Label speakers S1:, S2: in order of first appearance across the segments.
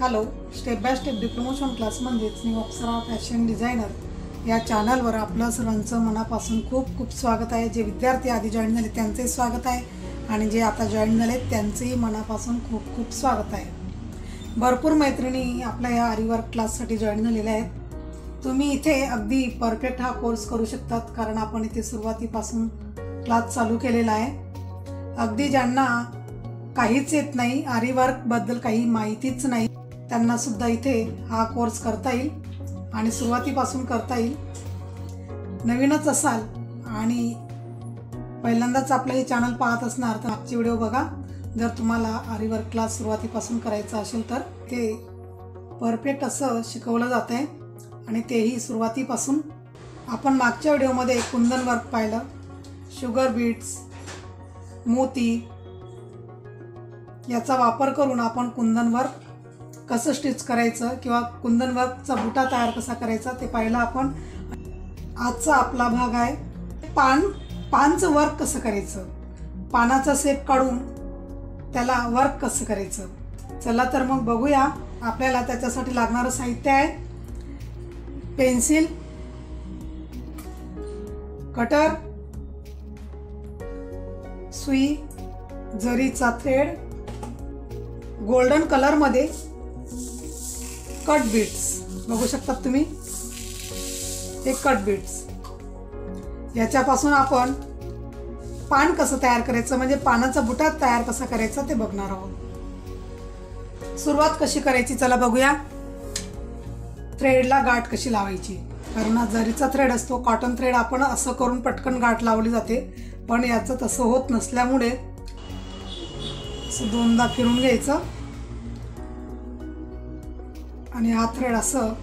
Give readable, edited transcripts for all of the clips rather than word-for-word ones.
S1: Hello, step by step डिप्लोमोशन class म्हणजेच new Apsara fashion designer या चॅनलवर आपलं सर्वांचं मनापासून खूप खूप स्वागत आहे। जे विद्यार्थी आधी जॉईन झाले त्यांचंही स्वागत आहे आणि जे आता जॉईन झाले त्यांचंही मनापासून खूप खूप स्वागत आहे। भरपूर मैत्रिणी आपल्या या आरीवर्क क्लाससाठी जॉईन झालेल्या आहेत। तुम्ही इथे अगदी परफेक्ट हा कोर्स करू शकतात, कारण आपण इथे सुरुवातीपासून क्लास चालू केलेला आहे। अगदी ज्यांना काहीच येत नाही, आरीवर्कबद्दल काही माहितीच नाही, त्यांना सुद्धा इथे हा कोर्स करता येईल आणि सुरुवातीपासून करता येईल। नवीनच असाल आणि पहिल्यांदाच आपलं हे चॅनल पाहत असणार तर आजची व्हिडिओ बघा। जर तुम्हाला आरीवर्क क्लास सुरुवातीपासून करायचा असेल तर ते परफेक्ट असं शिकवलं जातं आहे आणि तेही सुरुवातीपासून। आपण मागच्या व्हिडिओमध्ये कुंदन वर्क पाहिलं, शुगर बीड्स, मोती याचा वापर करून आपण कुंदन वर्क कसं स्टिच करायचं किंवा कुंदन वर्कचा बुटा तयार कसा करायचा ते पाहिलं आपण। आजचा आपला भाग आहे पानचं वर्क कसं करायचं, पानाचा शेप काढून त्याला वर्क कसं करायचं। चला तर मग बघूया। आपल्याला त्याच्यासाठी लागणारं साहित्य आहे पेन्सिल, कटर, सुई, जरीचा थ्रेड, गोल्डन कलर मध्ये कट बीड्स बघू शकता तुम्ही, हे कट बीड्स। याच्यापासून आपण पान कसं तयार करायचं म्हणजे पानाचा बुटा तयार कसा करायचा ते बघणार आहोत। सुरुवात कशी करायची चला बघूया। थ्रेडला गाठ कशी लावायची, कारण हा जरीचा थ्रेड असतो, कॉटन थ्रेड आपण असं करून पटकन गाठ लावली जाते, पण याचं तसं होत नसल्यामुळे असं दोनदा फिरून घ्यायचं आणि हा थ्रेड असं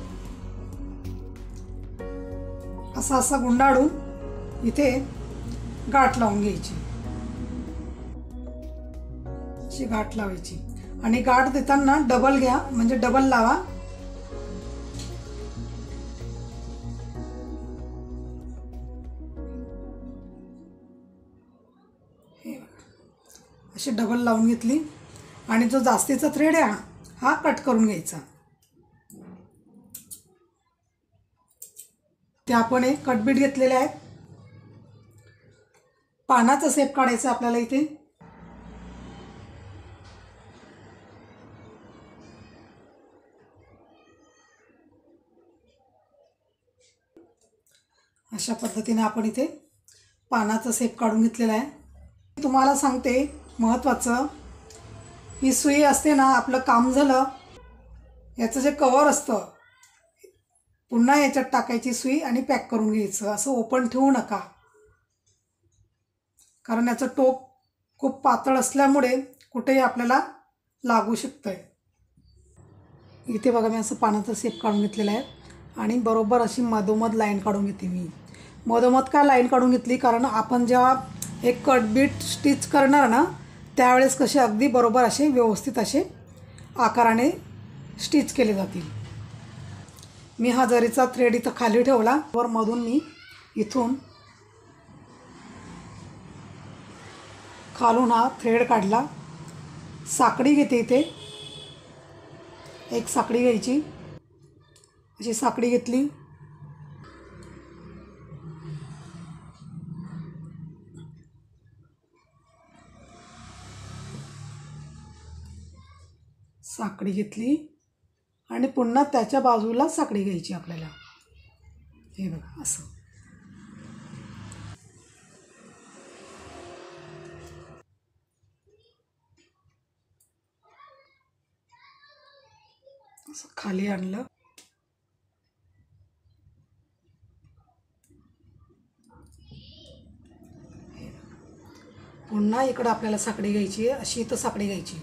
S1: गुंडाळून इथे गाठ लावून घ्यायची, अशी गाठ लावायची आणि गाठ देताना डबल घ्या, म्हणजे डबल लावा। अशी डबल लावून घेतली आणि जो जास्तीचा थ्रेड आहे हा कट करून घ्यायचा। ते आपण एक कटबीट घेतलेले आहेत। पानाचा शेप काढायचा आपल्याला इथे। अशा पद्धतीने आपण इथे पानाचा शेप काढून घेतलेला आहे। तुम्हाला सांगते महत्त्वाचं, ही सुई असते ना, आपलं काम झालं, याचं जे कव्हर असतं पुन्हा याच्यात टाकायची सुई आणि पॅक करून घ्यायचं। असं ओपन ठेवू नका, कारण याचं टोक खूप पातळ असल्यामुळे कुठेही आपल्याला लागू शकतंय। इथे बघा मी असं पानाचा शेप काढून घेतलेला आहे आणि बरोबर अशी मधोमध लाईन काढून घेते मी। मधोमध का लाईन काढून घेतली, कारण आपण जेव्हा एक कटबीट स्टिच करणार ना त्यावेळेस कसे अगदी बरोबर असे व्यवस्थित असे आकाराने स्टिच केले जातील। मी हा जरीचा थ्रेड इथं खाली ठेवला, वर मधून मी इथून खालून हा थ्रेड काढला। साकडी घेते, इथे एक साकडी घ्यायची, अशी साकडी घेतली, साकडी घेतली आणि पुन्हा त्याच्या बाजूला साकडी घ्यायची आपल्याला। हे बघा असं खाली आणलं पुन्हा इकडं आपल्याला साकडी घ्यायची आहे, अशी इथं साकडी घ्यायची.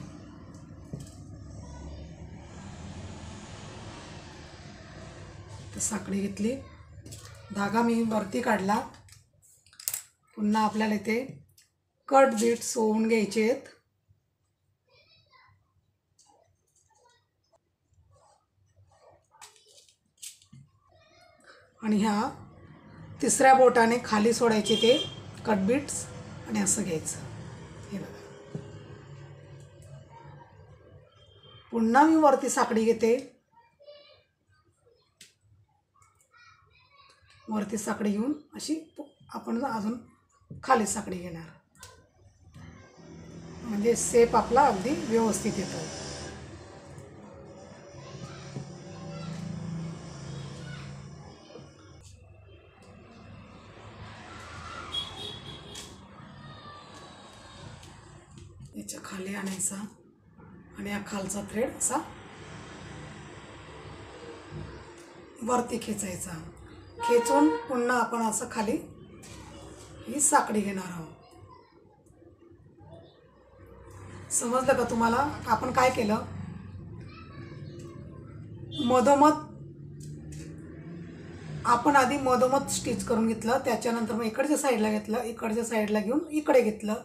S1: तर साकडी घेतली, धागा मी वरती काढला. पुन्हा आपल्याला इथे कट बीट्स ओवून घ्यायचे आहेत. आणि ह्या तिसऱ्या बोटाने खाली सोडायचे ते कट बीट्स आणि असं घ्यायचं. हे बघा, पुन्हा मी वरती साकडी घेते, वरती साकडी घेऊन अशी आपण अजून खाली साकडी घेणार, म्हणजे शेप आपला अगदी व्यवस्थित येतो. याच्या खाली आणायचा आणि हा खालचा थ्रेड असा वरती खेचायचा. खेचून पुन्हा आपण असं खाली ही साकडी घेणार आहोत. समजलं का तुम्हाला? आपण काय केलं, मधोमध आपण आधी मधोमध स्टिच करून घेतलं, त्याच्यानंतर मग इकडच्या साईडला घेतलं, इकडच्या साईडला घेऊन इकडे घेतलं,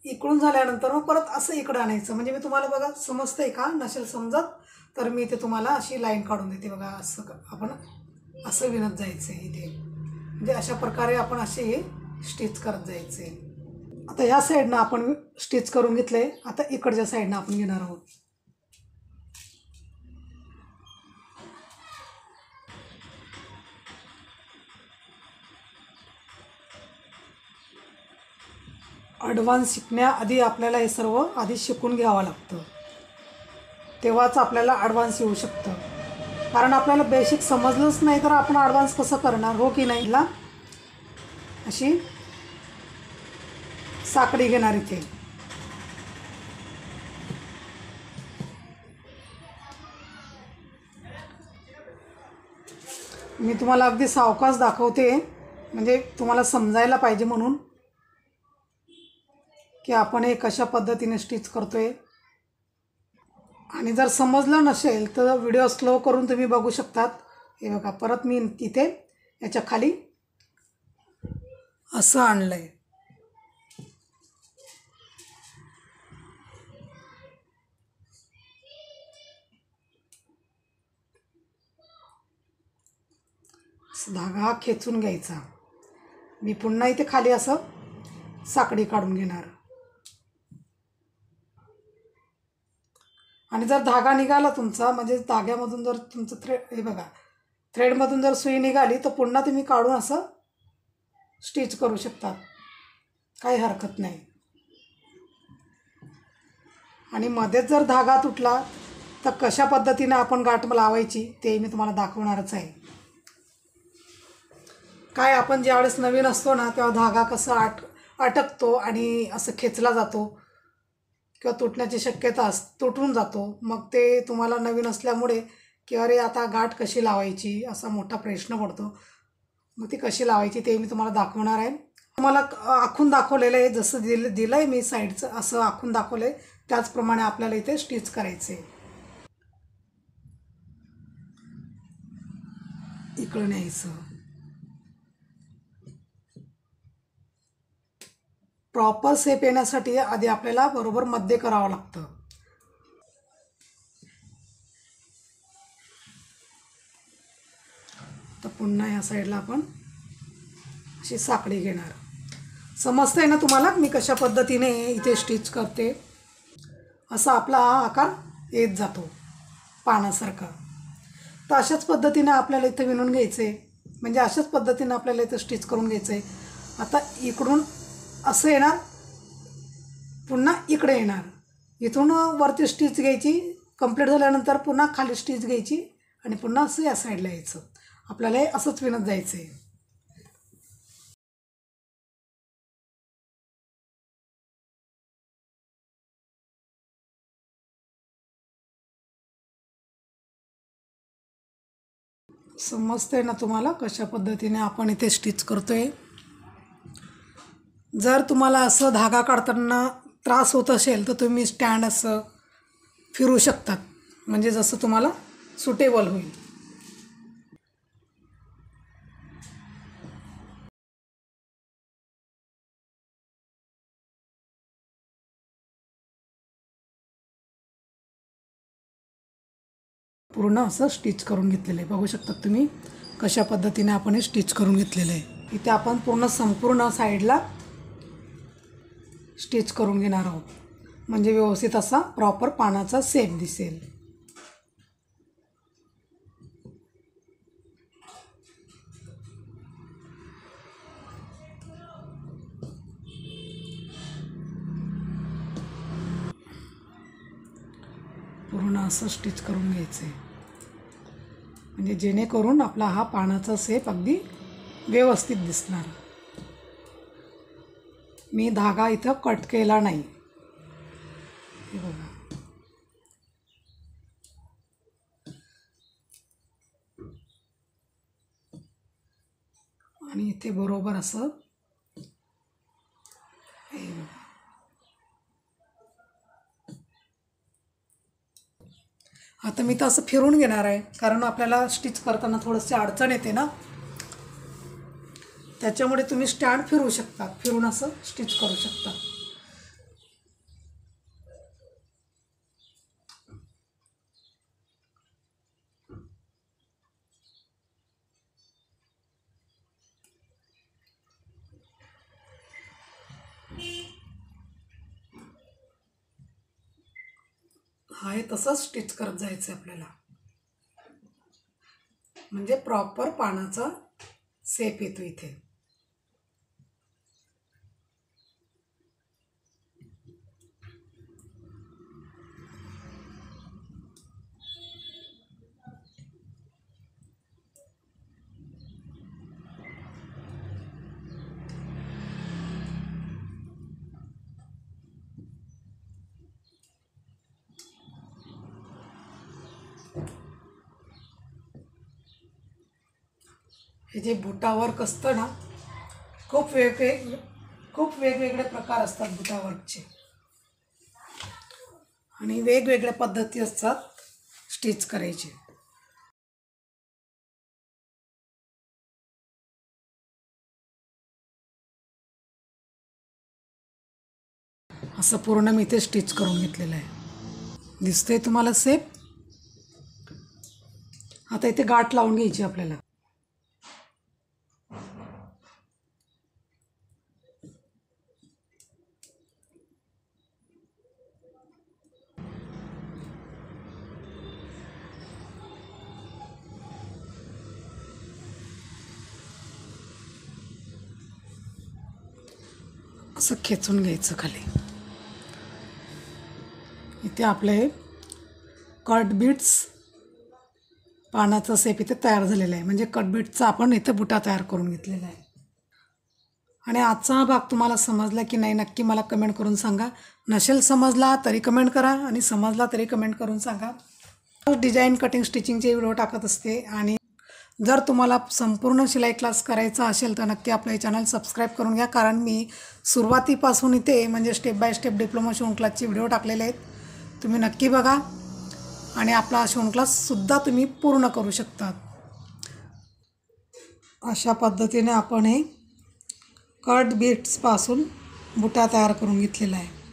S1: इकडून झाल्यानंतर मग परत असं इकडं आणायचं. म्हणजे मी तुम्हाला बघा समजतंय का? नसेल समजत तर मी इथे तुम्हाला अशी लाईन काढून देते बघा. असं आपण असं विणत जायचं आहे इथे, म्हणजे अशा प्रकारे आपण असे हे स्टिच करत जायचे. आता ह्या साईडनं आपण स्टिच करून घेतले, आता इकडच्या साईडनं आपण घेणार आहोत. ॲडव्हान्स शिकण्याआधी आपल्याला हे सर्व आधी शिकून घ्यावं लागतं, तेव्हाच आपल्याला ॲडव्हान्स येऊ शकतं. कारण आपल्याला बेसिक समजलंच नाही तर आपण ॲडव्हान्स कसं करणार, हो की नाही? ला अशी साकडी घेणार इथे. मी तुम्हाला अगदी सावकाश दाखवते, म्हणजे तुम्हाला समजायला पाहिजे म्हणून की आपण हे कशा पद्धतीने स्टिच करतोय. आणि जर समजलं नसेल तर व्हिडिओ स्लो करून तुम्ही बघू शकतात. हे बघा, परत मी तिथे याच्या खाली असं आणलंय. धागा खेचून घ्यायचा. मी पुन्हा इथे खाली असं साकडी काढून घेणार. आणि जर धागा निघाला तुमचा, म्हणजे धाग्यामधून जर तुमचं हे बघा, थ्रेडमधून जर सुई निघाली तर पुन्हा तुम्ही काढून असं स्टिच करू शकतात, काही हरकत नाही. आणि मध्येच जर धागा तुटला तर कशा पद्धतीने आपण गाठ लावायची ते मी तुम्हाला दाखवणारच आहे. काय आपण ज्यावेळेस नवीन असतो ना तेव्हा धागा कसा अटकतो आणि असं खेचला जातो किंवा तुटण्याची शक्यता तुटून जातो. मग ते तुम्हाला नवीन असल्यामुळे की अरे आता गाठ कशी लावायची असा मोठा प्रश्न पडतो. मग ती कशी लावायची ते मी तुम्हाला दाखवणार आहे. तुम्हाला आखून दाखवलेलं आहे, जसं दिलं आहे मी साईडचं असं आखून दाखवलं आहे, त्याचप्रमाणे आपल्याला इथे स्टिच करायचे. इकडं न्यायचं. प्रॉपर शेप येण्यासाठी आधी आपल्याला बरोबर मध्ये करावं लागतं. तर पुन्हा या साईडला आपण अशी साकडी घेणार. समजतंय ना तुम्हाला मी कशा पद्धतीने इथे स्टिच करते? असा आपला हा आकार येत जातो पानासारखा. तर अशाच पद्धतीने आपल्याला इथे विणून घ्यायचे, म्हणजे अशाच पद्धतीने आपल्याला इथे स्टिच करून घ्यायचे. आता इकडून असं येणार, पुन्हा इकडे येणार, इथून वरती स्टिच घ्यायची, कंप्लीट झाल्यानंतर पुन्हा खाली स्टिच घ्यायची आणि पुन्हा असं या साईडला यायचं. आपल्याला हे असंच विणत जायचं आहे. समजतंय ना तुम्हाला कशा पद्धतीने आपण इथे स्टिच करतोय? जर तुम्हाला असं धागा काढताना त्रास होत असेल तर तुम्ही स्टँड असं फिरू शकतात, म्हणजे जसं तुम्हाला सुटेबल होईल. पूर्ण असं स्टिच करून घेतलेलं आहे. बघू शकता तुम्ही कशा पद्धतीने आपण हे स्टिच करून घेतलेलं आहे. इथे आपण पूर्ण संपूर्ण साईडला स्टिच करून घेणार आहोत, म्हणजे व्यवस्थित असा प्रॉपर पानाचा शेप दिसेल. पूर्ण असं स्टिच करून घ्यायचं आहे, म्हणजे जेणेकरून आपला हा पानाचा शेप अगदी व्यवस्थित दिसणार. मी धागा इथं कट केला नाही, हे बघा. आणि इथे बरोबर असं हे बघा. आता मी तर असं फिरून घेणार आहे, कारण आपल्याला स्टिच करताना थोडंसं अडचण येते ना, त्याच्यामुळे तुम्ही स्टँड फिरू शकता, फिरून असं स्टिच करू शकता. हे तसंच स्टिच करत जायचं आपल्याला, म्हणजे प्रॉपर पानाचा शेप येतो इथे. हे जे बुटावर्क असतं ना, खूप वेगवेगळे प्रकार असतात बुटावर्कचे, आणि वेगवेगळ्या पद्धती असतात स्टिच करायचे. असं पूर्ण मी इथे स्टिच करून घेतलेलं आहे. दिसतंय तुम्हाला शेप? आता इथे गाठ लावून घ्यायची आपल्याला. असं खेचून घ्यायचं खाली. इथे आपले कट बीट्स पानाचा शेप इथे तयार झालेला आहे, म्हणजे कट बीट्सचा आपण इथे बुटा तयार करून घेतलेला आहे. आणि आजचा हा भाग तुम्हाला समजला की नाही नक्की मला कमेंट करून सांगा. नसेल समजला तरी कमेंट करा, आणि समजला तरी कमेंट करून सांगा. डिझाईन कटिंग स्टिचिंगचे व्हिडिओ टाकत असते, आणि जर तुम्हाला संपूर्ण शिलाई क्लास करायचा असेल तर नक्की आपलं चॅनल सबस्क्राईब करून घ्या, कारण मी सुरुवातीपासून इथे म्हणजे स्टेप बाय स्टेप डिप्लोमा शिवण क्लासचे व्हिडिओ टाकलेले आहेत. तुम्ही नक्की बघा, आणि आपला शिवण क्लाससुद्धा तुम्ही पूर्ण करू शकता. अशा पद्धतीने आपण हे कट बीट्सपासून बुटा तयार करून घेतलेला आहे.